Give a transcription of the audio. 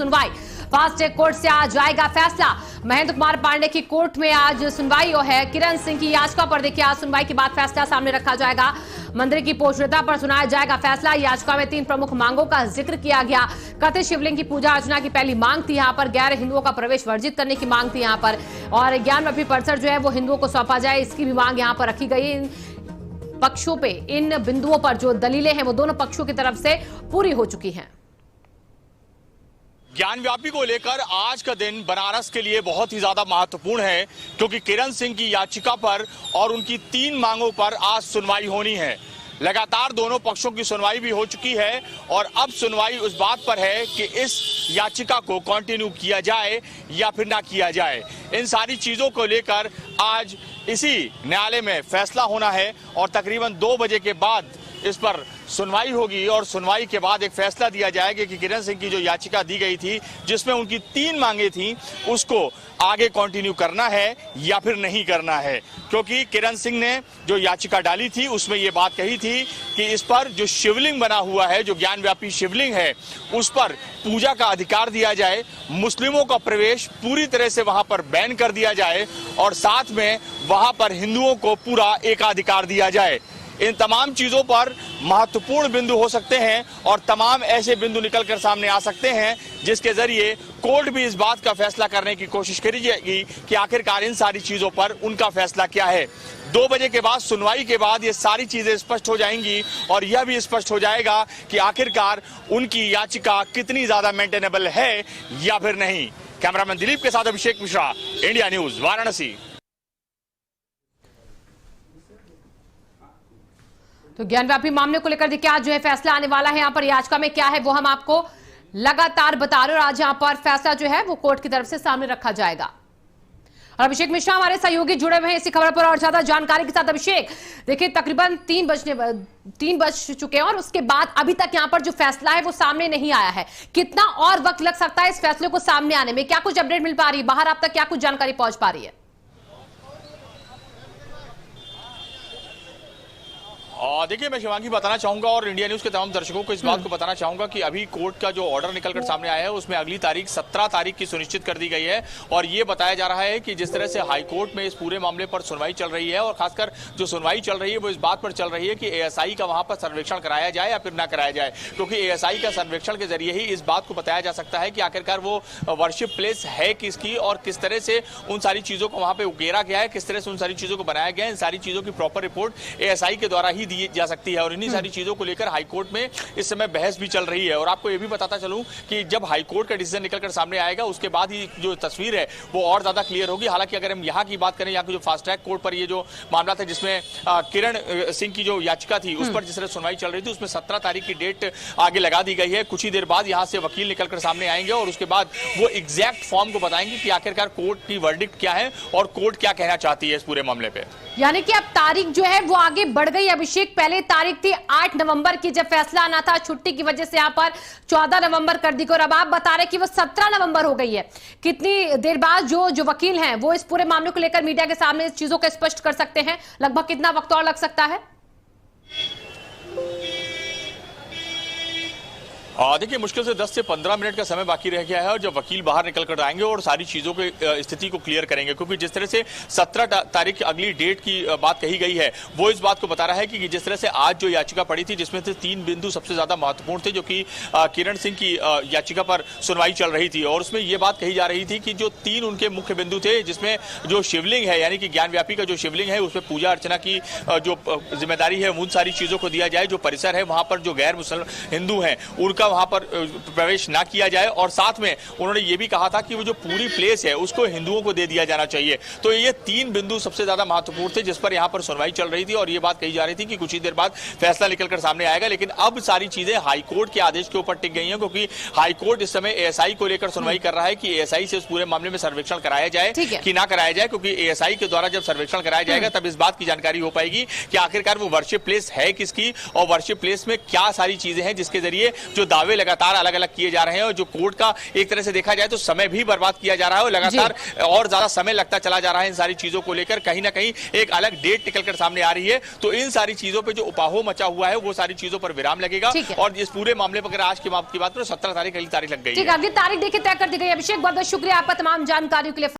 सुनवाई। Fast track court से आज जाएगा फैसला। महेंद्र कुमार पांडे की कोर्ट में आज सुनवाई है। किरण सिंह की याचिका पर देखिए आज सुनवाई के बाद फैसला सामने रखा जाएगा। मंदिर की पवित्रता पर सुनाया जाएगा फैसला। याचिका में 3 प्रमुख मांगों का जिक्र किया गया। कथित शिवलिंग की पूजा अर्चना की पहली मांग थी, यहाँ पर गैर हिंदुओं का प्रवेश वर्जित करने की मांग थी यहाँ पर, और ज्ञानव्यापी परिसर जो है वो हिंदुओं को सौंपा जाए, इसकी भी मांग यहाँ पर रखी गई। इन पक्षों पे, इन बिंदुओं पर जो दलीलें हैं वो दोनों पक्षों की तरफ से पूरी हो चुकी हैं। ज्ञानव्यापी को लेकर आज का दिन बनारस के लिए बहुत ही ज्यादा महत्वपूर्ण है, क्योंकि किरण सिंह की याचिका पर और उनकी 3 मांगों पर आज सुनवाई होनी है। लगातार दोनों पक्षों की सुनवाई भी हो चुकी है और अब सुनवाई उस बात पर है कि इस याचिका को कंटिन्यू किया जाए या फिर ना किया जाए। इन सारी चीजों को लेकर आज इसी न्यायालय में फैसला होना है और तकरीबन 2 बजे के बाद इस पर सुनवाई होगी और सुनवाई के बाद एक फैसला दिया जाएगा कि किरण सिंह की जो याचिका दी गई थी, जिसमें उनकी 3 मांगे थी, उसको आगे कंटिन्यू करना है या फिर नहीं करना है। क्योंकि किरण सिंह ने जो याचिका डाली थी उसमें ये बात कही थी कि इस पर जो शिवलिंग बना हुआ है, जो ज्ञानव्यापी शिवलिंग है, उस पर पूजा का अधिकार दिया जाए, मुस्लिमों का प्रवेश पूरी तरह से वहां पर बैन कर दिया जाए और साथ में वहां पर हिंदुओं को पूरा एकाधिकार दिया जाए। इन तमाम चीजों पर महत्वपूर्ण बिंदु हो सकते हैं और तमाम ऐसे बिंदु निकलकर सामने आ सकते हैं जिसके जरिए कोर्ट भी इस बात का फैसला करने की कोशिश करी जाएगी कि आखिरकार इन सारी चीजों पर उनका फैसला क्या है। 2 बजे के बाद सुनवाई के बाद ये सारी चीजें स्पष्ट हो जाएंगी और यह भी स्पष्ट हो जाएगा कि आखिरकार उनकी याचिका कितनी ज्यादा मेंटेनेबल है या फिर नहीं। कैमरामैन दिलीप के साथ अभिषेक मिश्रा, इंडिया न्यूज, वाराणसी। तो ज्ञानव्यापी मामले को लेकर देखिए आज जो है फैसला आने वाला है। यहाँ पर याचिका में क्या है वो हम आपको लगातार बता रहे हैं और आज यहाँ पर फैसला जो है वो कोर्ट की तरफ से सामने रखा जाएगा। और अभिषेक मिश्रा हमारे सहयोगी जुड़े हुए हैं इसी खबर पर और ज्यादा जानकारी के साथ। अभिषेक, देखिए तकरीबन 3 बज चुके हैं और उसके बाद अभी तक यहाँ पर जो फैसला है वो सामने नहीं आया है। कितना और वक्त लग सकता है इस फैसले को सामने आने में? क्या कुछ अपडेट मिल पा रही है बाहर, आप तक क्या कुछ जानकारी पहुंच पा रही है? देखिए, मैं शिवांगी बताना चाहूंगा और इंडिया न्यूज के तमाम दर्शकों को इस बात को बताना चाहूंगा कि अभी कोर्ट का जो ऑर्डर निकलकर सामने आया है उसमें अगली तारीख 17 तारीख की सुनिश्चित कर दी गई है और ये बताया जा रहा है कि जिस तरह से हाई कोर्ट में इस पूरे मामले पर सुनवाई चल रही है और खासकर जो सुनवाई चल रही है वो इस बात पर चल रही है कि एएसआई का वहां पर सर्वेक्षण कराया जाए या फिर ना कराया जाए, क्योंकि एएसआई का सर्वेक्षण के जरिए ही इस बात को बताया जा सकता है कि आखिरकार वो वर्शिप प्लेस है किसकी और किस तरह से उन सारी चीजों को वहां पर उकेरा गया है, किस तरह से उन सारी चीजों को बनाया गया है। इन सारी चीजों की प्रॉपर रिपोर्ट एएसआई के द्वारा ही दी जा सकती है और इन्हीं सारी चीजों को लेकर हाईकोर्ट में इस समय बहस भी चल रही है। और आपको यह भी बताता चलूं कि जब हाईकोर्ट का डिसीजन निकलकर सामने आएगा उसके बाद ही जो तस्वीर है वो और ज्यादा क्लियर होगी। हालांकि अगर हम यहाँ की बात करें, यहाँ की जो फास्ट ट्रैक कोर्ट पर ये जो मामला था जिसमें किरण सिंह की जो याचिका थी उस पर जिस तरह सुनवाई चल रही थी उसमें 17 तारीख की डेट आगे लगा दी गई है। कुछ ही देर बाद यहाँ से वकील निकलकर सामने आएंगे और उसके बाद वो एग्जैक्ट फॉर्म को बताएंगे कि आखिरकार कोर्ट की वर्डिक्ट क्या है और कोर्ट क्या कहना चाहती है इस पूरे मामले पे। यानी कि अब तारीख जो है वो आगे बढ़ गई। अभिषेक, पहले तारीख थी 8 नवंबर की जब फैसला आना था, छुट्टी की वजह से यहाँ पर 14 नवंबर कर दी गई और अब आप बता रहे कि वो 17 नवंबर हो गई है। कितनी देर बाद जो वकील हैं वो इस पूरे मामले को लेकर मीडिया के सामने इस चीजों को स्पष्ट कर सकते हैं? लगभग कितना वक्त और लग सकता है? देखिए, मुश्किल से 10 से 15 मिनट का समय बाकी रह गया है और जब वकील बाहर निकल कर आएंगे और सारी चीजों की स्थिति को क्लियर करेंगे, क्योंकि जिस तरह से 17 तारीख की अगली डेट की बात कही गई है वो इस बात को बता रहा है कि जिस तरह से आज जो याचिका पड़ी थी जिसमें से 3 बिंदु सबसे ज्यादा महत्वपूर्ण थे जो कि किरण सिंह की याचिका पर सुनवाई चल रही थी और उसमें यह बात कही जा रही थी कि जो 3 उनके मुख्य बिंदु थे जिसमें जो शिवलिंग है यानी कि ज्ञानव्यापी का जो शिवलिंग है उसमें पूजा अर्चना की जो जिम्मेदारी है उन सारी चीजों को दिया जाए, जो परिसर है वहां पर जो गैर मुस्लिम हिंदू हैं उनका वहां पर प्रवेश ना किया जाए और साथ में उन्होंने ये भी कहा था कि वो जो पूरी प्लेस है उसको हिंदुओं को दे दिया जाना चाहिए। तो ये 3 बिंदु सबसे ज्यादा महत्वपूर्ण थे जिस पर यहाँ पर सुनवाई चल रही थी और ये बात कही जा रही थी कि कुछ ही देर बाद फैसला निकलकर सामने आएगा। लेकिन अब सारी चीजें हाईकोर्ट के आदेश के ऊपर टिक गई हैं, क्योंकि हाईकोर्ट इस समय एएसआई को लेकर सुनवाई कर रहा है कि एएसआई से इस पूरे मामले में सर्वेक्षण कराया जाए कि ना कराया जाए, क्योंकि एएसआई के द्वारा जब सर्वेक्षण कराया जाएगा तब इस बात की जानकारी हो पाएगी कि आखिरकार वो वर्शिप प्लेस है किसकी और वर्शिप प्लेस में क्या सारी चीजें हैं जिसके जरिए जो दावे लगातार अलग अलग किए जा रहे हैं और जो कोर्ट का एक तरह से देखा जाए तो समय भी बर्बाद किया जा रहा है और लगातार और ज्यादा समय लगता चला जा रहा है इन सारी चीजों को लेकर। कहीं ना कहीं एक अलग डेट निकलकर सामने आ रही है, तो इन सारी चीजों पे जो उपाहो मचा हुआ है वो सारी चीजों पर विराम लगेगा। और इस पूरे मामले पर अगर आज की बात करें 17 तारीख अगली तारीख लग गई है। अगली तारीख देखिए तय कर दी गई। अभिषेक, बहुत बहुत शुक्रिया आपका तमाम जानकारियों के लिए।